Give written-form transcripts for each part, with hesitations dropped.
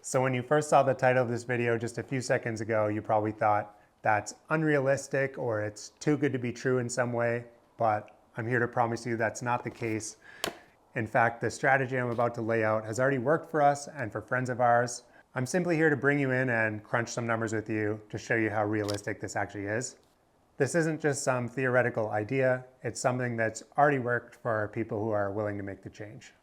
So when you first saw the title of this video just a few seconds ago, you probably thought that's unrealistic or it's too good to be true in some way, but I'm here to promise you that's not the case. In fact, the strategy I'm about to lay out has already worked for us and for friends of ours. I'm simply here to bring you in and crunch some numbers with you to show you how realistic this actually is. This isn't just some theoretical idea, it's something that's already worked for people who are willing to make the change.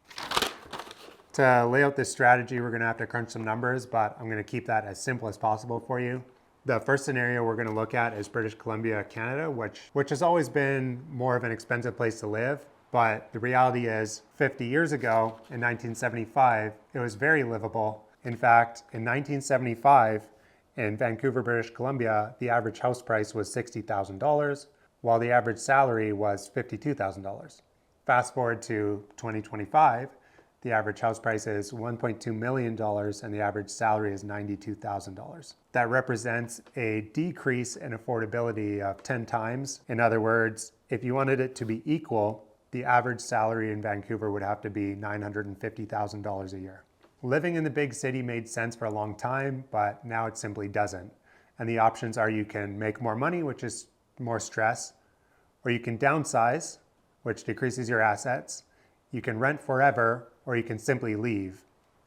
To lay out this strategy, we're gonna have to crunch some numbers, but I'm gonna keep that as simple as possible for you. The first scenario we're gonna look at is British Columbia, Canada, which has always been more of an expensive place to live. But the reality is 50 years ago, in 1975, it was very livable. In fact, in 1975, in Vancouver, British Columbia, the average house price was $60,000, while the average salary was $52,000. Fast forward to 2025, the average house price is $1.2 million and the average salary is $92,000. That represents a decrease in affordability of 10 times. In other words, if you wanted it to be equal, the average salary in Vancouver would have to be $950,000 a year. Living in the big city made sense for a long time, but now it simply doesn't. And the options are you can make more money, which is more stress, or you can downsize, which decreases your assets. You can rent forever, or you can simply leave.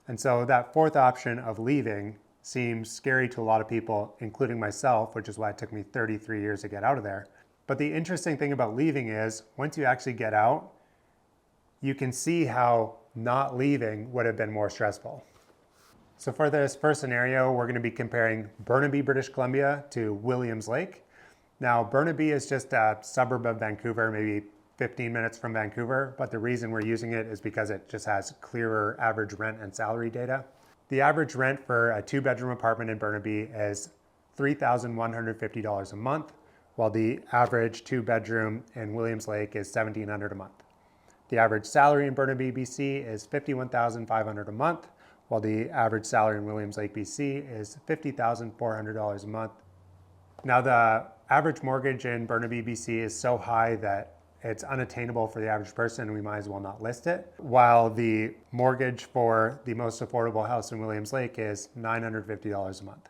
And so that fourth option of leaving seems scary to a lot of people, including myself, which is why it took me 33 years to get out of there. But the interesting thing about leaving is once you actually get out, you can see how not leaving would have been more stressful. So for this first scenario, we're going to be comparing Burnaby, British Columbia to Williams Lake. Now, Burnaby is just a suburb of Vancouver, maybe 15 minutes from Vancouver, but the reason we're using it is because it just has clearer average rent and salary data. The average rent for a 2-bedroom apartment in Burnaby is $3,150 a month, while the average 2-bedroom in Williams Lake is $1,700 a month. The average salary in Burnaby, BC is $51,500 a month, while the average salary in Williams Lake, BC is $50,400 a month. Now, the average mortgage in Burnaby, BC is so high that it's unattainable for the average person, and we might as well not list it. While the mortgage for the most affordable house in Williams Lake is $950 a month.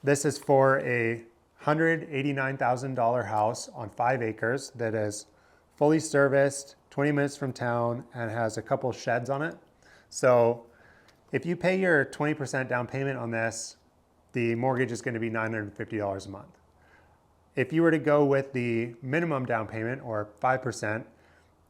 This is for a $189,000 house on 5 acres that is fully serviced, 20 minutes from town, and has a couple sheds on it. So if you pay your 20% down payment on this, the mortgage is going to be $950 a month. If you were to go with the minimum down payment, or 5%,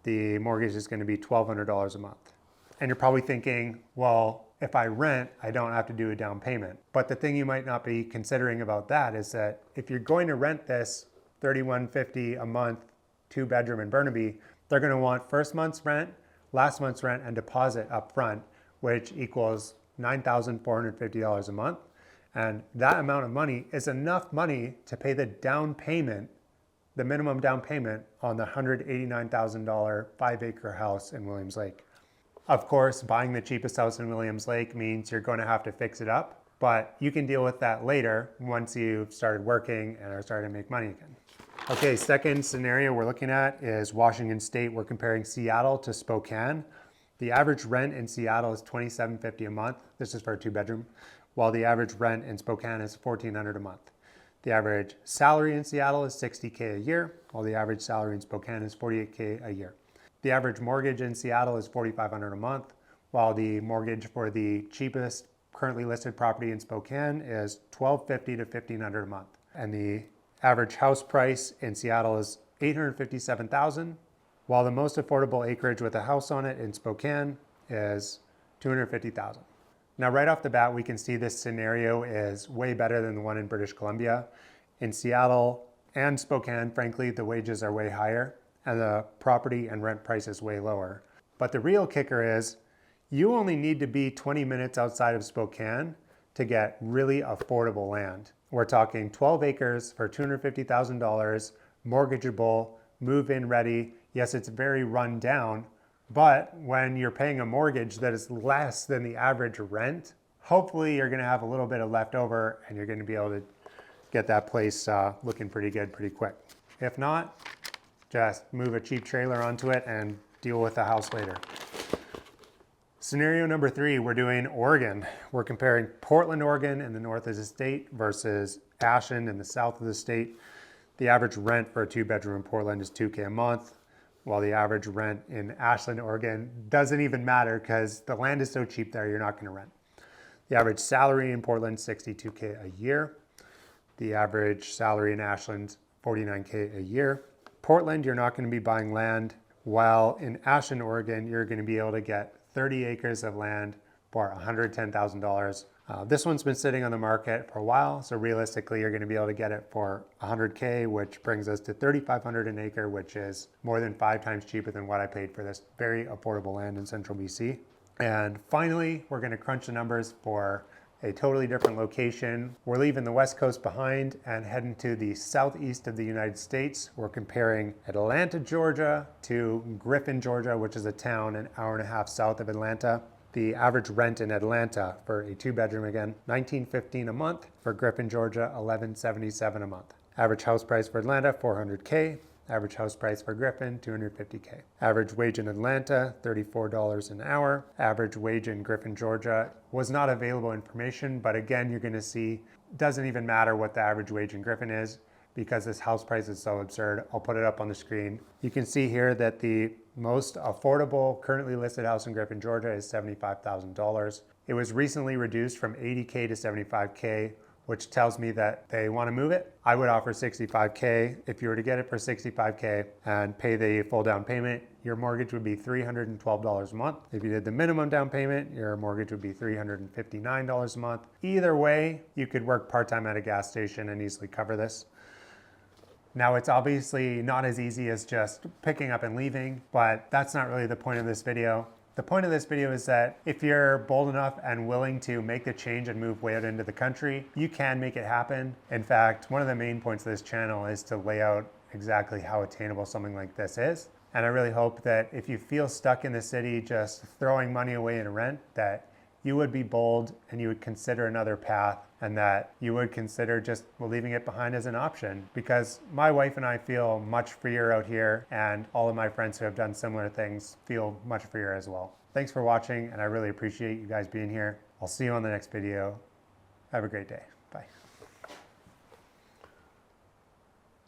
the mortgage is going to be $1,200 a month. And you're probably thinking, well, if I rent, I don't have to do a down payment. But the thing you might not be considering about that is that if you're going to rent this $3,150 a month 2-bedroom in Burnaby, they're going to want first month's rent, last month's rent, and deposit up front, which equals $9,450 a month. And that amount of money is enough money to pay the down payment, the minimum down payment on the $189,000 5-acre house in Williams Lake. Of course, buying the cheapest house in Williams Lake means you're going to have to fix it up, but you can deal with that later once you've started working and are starting to make money again. Okay, second scenario we're looking at is Washington State. We're comparing Seattle to Spokane. The average rent in Seattle is $2,750 a month. This is for a 2-bedroom. While the average rent in Spokane is $1,400 a month. The average salary in Seattle is $60K a year, while the average salary in Spokane is $48K a year. The average mortgage in Seattle is $4,500 a month, while the mortgage for the cheapest currently listed property in Spokane is $1,250 to $1,500 a month. And the average house price in Seattle is $857,000, while the most affordable acreage with a house on it in Spokane is $250,000. Now, right off the bat, we can see this scenario is way better than the one in British Columbia. In Seattle and Spokane, frankly, the wages are way higher and the property and rent price is way lower. But the real kicker is you only need to be 20 minutes outside of Spokane to get really affordable land. We're talking 12 acres for $250,000, mortgageable, move-in ready. Yes, it's very run down, but when you're paying a mortgage that is less than the average rent, hopefully you're gonna have a little bit of leftover and you're gonna be able to get that place looking pretty good pretty quick. If not, just move a cheap trailer onto it and deal with the house later. Scenario number 3, we're doing Oregon. We're comparing Portland, Oregon in the north of the state versus Ashland in the south of the state. The average rent for a 2-bedroom in Portland is $2,000 a month, while the average rent in Ashland, Oregon doesn't even matter because the land is so cheap there, you're not going to rent. The average salary in Portland, $62,000 a year. The average salary in Ashland, $49,000 a year. Portland, you're not going to be buying land, while in Ashland, Oregon, you're going to be able to get 30 acres of land for $110,000. This one's been sitting on the market for a while, so realistically, you're going to be able to get it for $100,000, which brings us to $3,500 an acre, which is more than 5 times cheaper than what I paid for this very affordable land in central BC. And finally, we're going to crunch the numbers for a totally different location. We're leaving the West Coast behind and heading to the southeast of the United States. We're comparing Atlanta, Georgia to Griffin, Georgia, which is a town an hour and a half south of Atlanta. The average rent in Atlanta for a 2-bedroom, again, $19.15 a month. For Griffin, Georgia, $11.77 a month. Average house price for Atlanta, $400,000. Average house price for Griffin, $250,000. Average wage in Atlanta, $34 an hour. Average wage in Griffin, Georgia was not available information, but again, you're going to see, doesn't even matter what the average wage in Griffin is because this house price is so absurd. I'll put it up on the screen. You can see here that the most affordable currently listed house in Griffin, Georgia is $75,000. It was recently reduced from $80,000 to $75,000, which tells me that they want to move it. I would offer $65,000. If you were to get it for $65,000 and pay the full down payment, your mortgage would be $312 a month. If you did the minimum down payment, your mortgage would be $359 a month. Either way, you could work part-time at a gas station and easily cover this. Now, it's obviously not as easy as just picking up and leaving, but that's not really the point of this video. The point of this video is that if you're bold enough and willing to make the change and move way out into the country, you can make it happen. In fact, one of the main points of this channel is to lay out exactly how attainable something like this is. And I really hope that if you feel stuck in the city just throwing money away in rent, that you would be bold and you would consider another path, and that you would consider just leaving it behind as an option, because my wife and I feel much freer out here, and all of my friends who have done similar things feel much freer as well. Thanks for watching, and I really appreciate you guys being here. I'll see you on the next video. Have a great day. Bye.